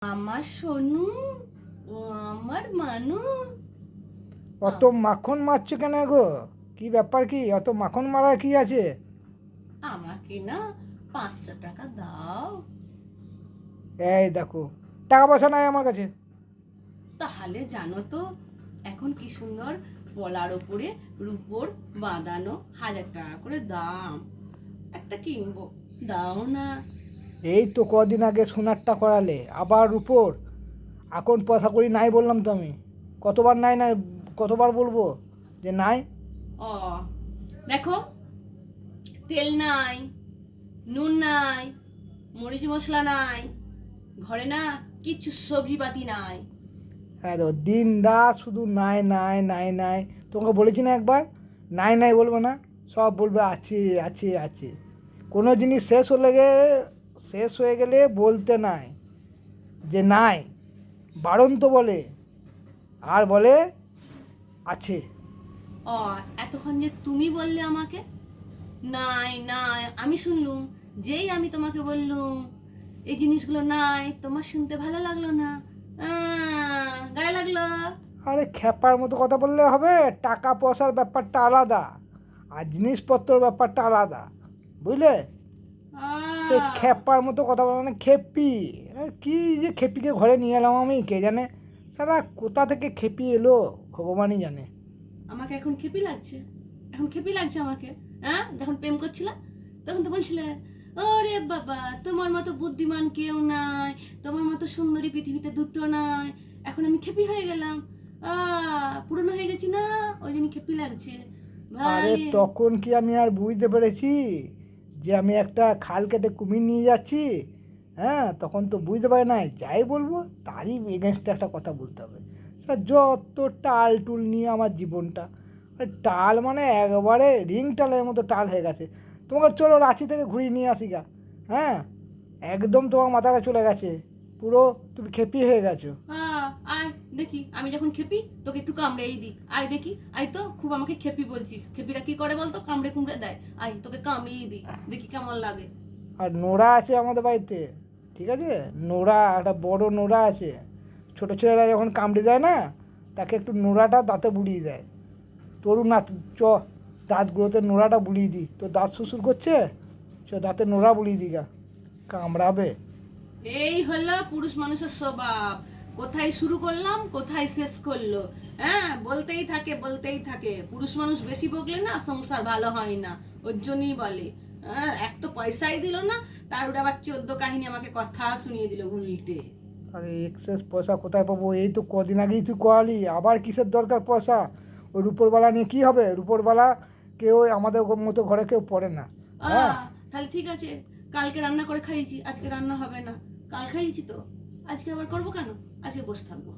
আমার সোনু, ও আমার মানু। অত মাখন মারছো কেন গো? কি ব্যাপার, কি অত মাখন মারা কি আছে? আমাকে না 500 টাকা দাও। এই দেখো, টাকা পয়সা নাই আমার কাছে। তাহলে জানো তো এখন কি সুন্দর পলার ওপরে রূপোর বাঁধানো 1000 টাকা করে দাম। একটা কিনবো, দাও না। এই তো কদিন আগে সোনারটা করালে, আবার উপর। এখন পয়সা করি নাই বললাম তো আমি। কতবার নাই নাই, কতবার বলবো যে নাই? ও দেখো, তেল নাই, নুন নাই, মরিচ মশলা নাই, ঘরে না কিচ্ছু সবজি পাতি নাই। হ্যাঁ দেখো, দিন রাত শুধু নাই নাই নাই নাই। তোমাকে বলেছি না একবার, নাই নাই বলবো না, সব বলবে আছে আছে আছে। কোনো জিনিস শেষ হয়ে গেলে বলতে নাই যে নাই, বারণ তো বলে, আর বলে আছে। ও এতক্ষণ যে তুমি বললে আমাকে নাই নাই, আমি শুনলুম। যেই আমি তোমাকে বললুম এই জিনিসগুলো নাই, তোমার শুনতে ভালো লাগলো না, গায়ে লাগলো। আরে খ্যাপার মতো কথা বললে হবে? টাকা পয়সার ব্যাপারটা আলাদা, আর জিনিসপত্রের ব্যাপারটা আলাদা, বুঝলে? সে আহ, খ্যাপার মতো কথা বলে মানে খেপি। কি যে খেপিকে ঘরে নিয়ে এলাম আমি, কে জানে সারা কোথা থেকে খেপি এলো, ভগবানই জানে। আমাকে এখন খেপি লাগছে, এখন খেপি লাগছে আমাকে। হ্যাঁ, যখন প্রেম করছিলা তখন তো বলছিলে ওরে বাবা তোমার মতো বুদ্ধিমান কেউ নাই, তোমার মতো সুন্দরী পৃথিবীতে দুটো নাই। এখন আমি খেপি হয়ে গেলাম, পুরনো হয়ে গেছি না, ওই জন্য খেপি লাগছে আরে ভাই। তখন কি আমি আর বুঝতে পেরেছি যে আমি একটা খাল কেটে কুমির নিয়ে যাচ্ছি? হ্যাঁ, তখন তো বুঝতে পারি নাই, যাই বলবো তারই এগেনস্টে একটা কথা বলতে হবে। সেটা যত টাল টুল নিয়ে আমার জীবনটা, টাল মানে একবারে রিং টালের মতো টাল হয়ে গেছে। তোমাকে চলো রাঁচি থেকে ঘুরিয়ে নিয়ে আসি গা। হ্যাঁ, একদম তোমার মাথাটা চলে গেছে, পুরো তুমি খেপি হয়ে গেছো। আয় দেখি, আমি যখন খেপি তোকে একটু কামড়েই দিই। আয় দেখি, আয় তো, খুব আমাকে খেপি বলছিস। খেপিরা কি করে বলতো? কামড়ে কুমড়ে দেয়। আয় তোকে কামড়েই দিই, দেখি কেমন লাগে। আর নোড়া আছে আমাদের বাড়িতে, ঠিক আছে? নোড়া, একটা বড় নোড়া আছে। ছোটো ছেলেরা যখন কামড়ে দেয় না, তাকে একটু নোড়াটা দাঁতে বুলিয়ে দেয়। তোরও না, চ দাঁতগুলোতে নোড়াটা বুলিয়ে দিই, তোর দাঁত শ্বশুর করছে, চ দাঁতে নোড়া বুলিয়ে দিই গা, কামড়াবে। এই হলো পুরুষ মানুষের স্বভাব। কোথায় শুরু করলাম, কোথায় শেষ করলো। হ্যাঁ, বলতেই থাকে বলতেই থাকে। পুরুষ মানুষ বেশি বকলে না সংসার ভালো হয় না, ওর জন্যই বলে। এক তো পয়সাই দিল না, তার উপরে আবার 14 কাহিনী আমাকে কথা শুনিয়ে দিল উল্টে। আরে এক্সেস পয়সা কোথায় পাবো? এই তো কদিন আগেই তুই করালি, আবার কিসের দরকার পয়সা? ওই রুপোরবালা নিয়ে কী হবে? রুপোরবালা কেউ আমাদের মতো ঘরে কেউ পড়ে না। হ্যাঁ, আহ তাহলে ঠিক আছে, কালকে রান্না করে খাইয়েছি, আজকে রান্না হবে না। কাল খাইয়েছি তো, আজকে আবার করবো কেন? আজকে বসে থাকবো।